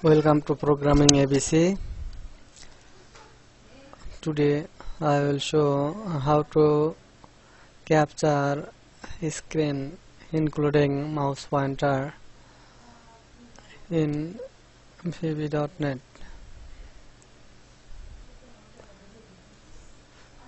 Welcome to Programming ABC. Today I will show how to capture screen including mouse pointer in VB.NET.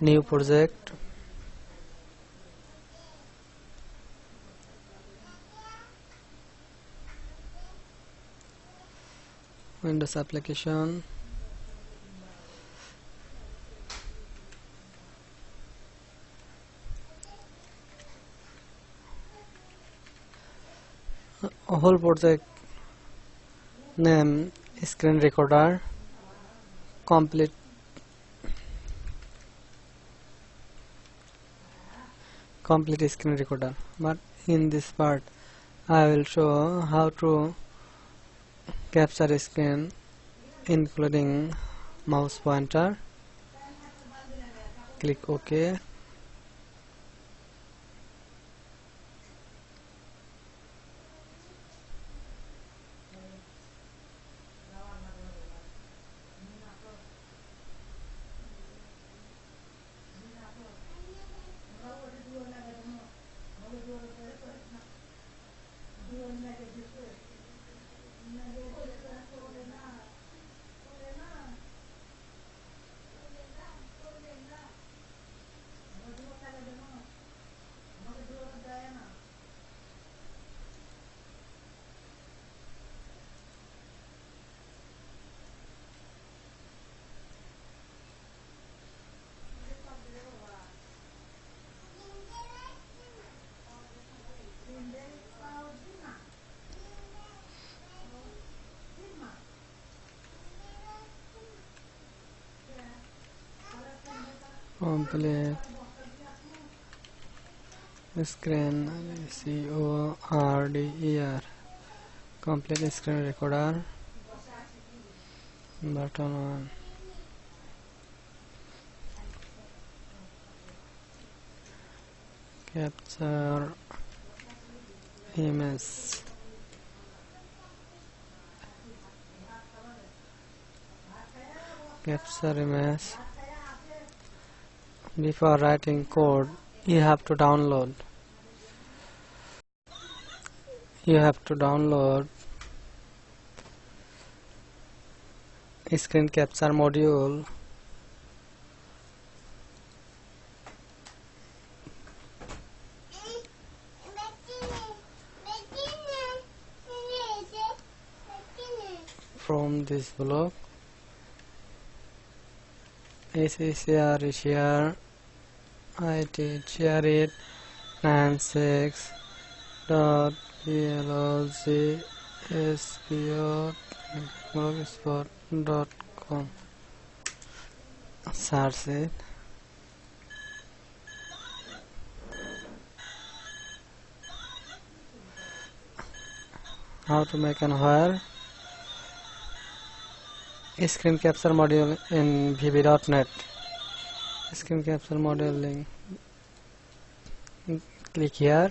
New project, Windows application, a whole project name screen recorder, complete screen recorder. But in this part I will show how to capture screen including mouse pointer. Click OK. Complete screen CORDER, complete screen recorder, button 1, capture image, Before writing code you have to download screen capture module. From this block share it 96.blogspot.com. Search it. How to make and where screen capture module in VB.NET. Screen capture module link. Click here.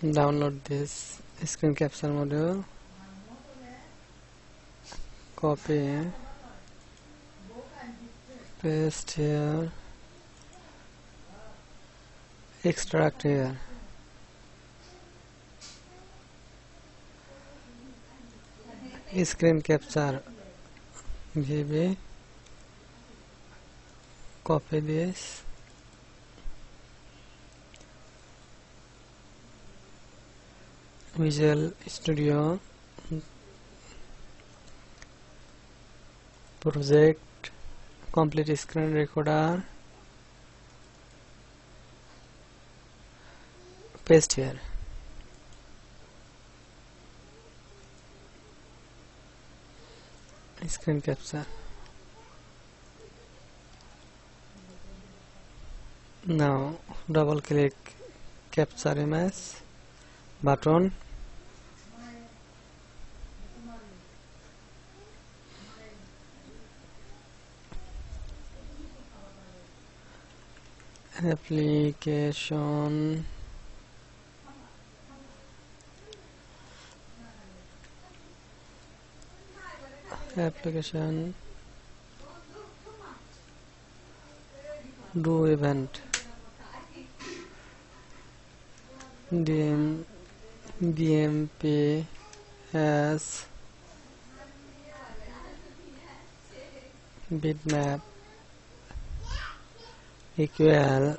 Download this screen capture module, copy, paste here, extract here. Screen capture VB, copy this, Visual Studio project, complete screen recorder, paste here. Screen capture. Now double click capture image button. Application do event bmp as bitmap equal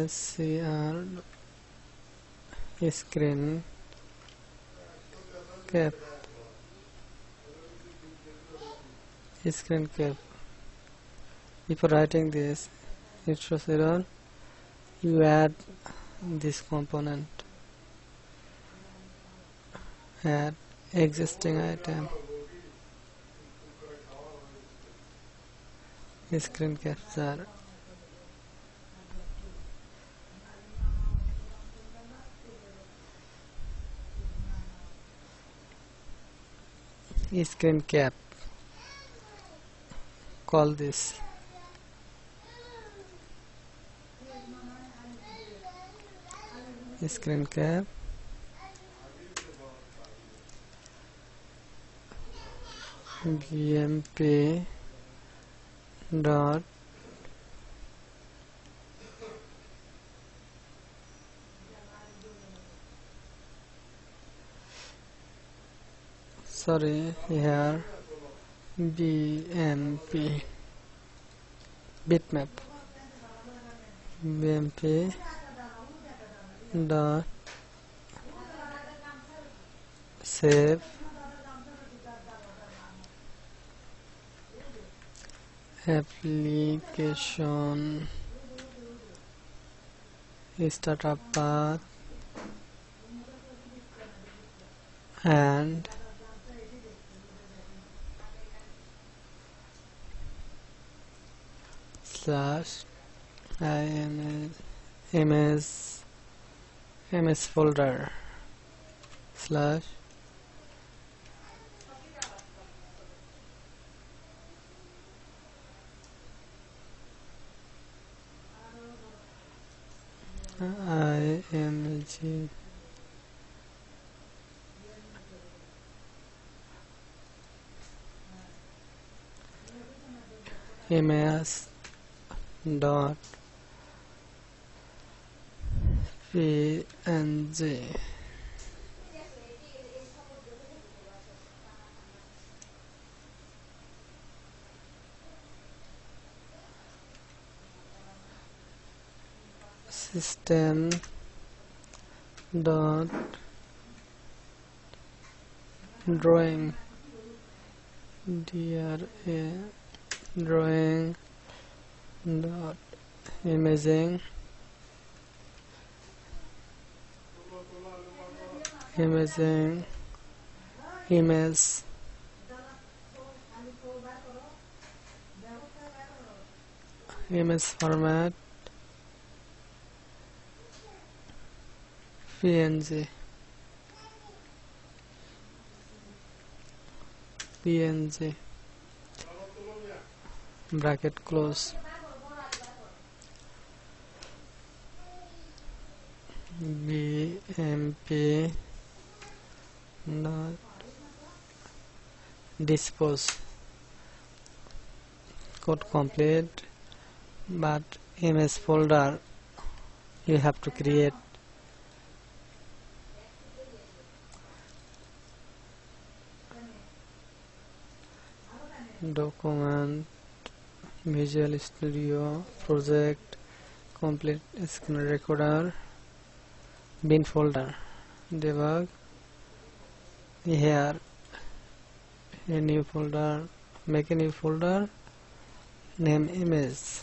scr screen cap Before writing this, it shows error. You add this component, add existing item, screen capture. Screen cap. Call this. Screen cap. bmp dot here bmp bitmap bmp dot save application startup path and slash ms folder slash img ms dot png system dot drawing drawing dot imaging image format png bracket close bmp not dispose code complete, but image folder you have to create. Document Visual Studio project complete screen recorder bin folder debug here a new folder, make a new folder, name image,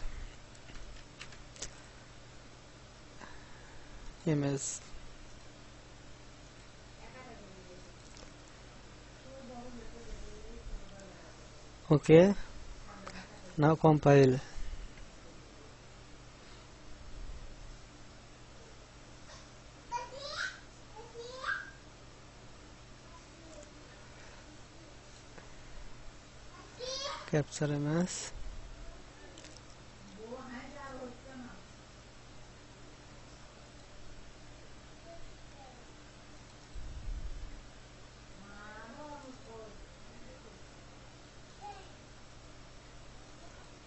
okay. Now compile. Capture image.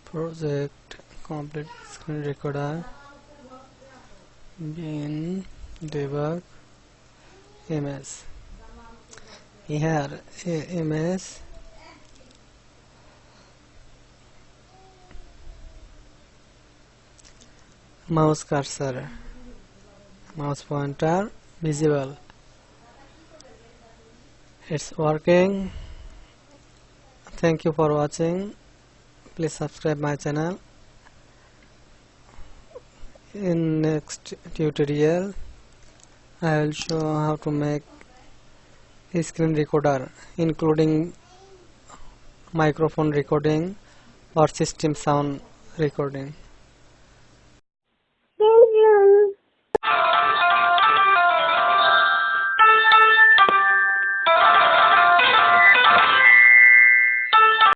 Project complete screen recorder bin debug image. Here image, mouse cursor, mouse pointer visible. It's working. Thank you for watching. Please subscribe my channel. In next tutorial I will show how to make a screen recorder including microphone recording or system sound recording.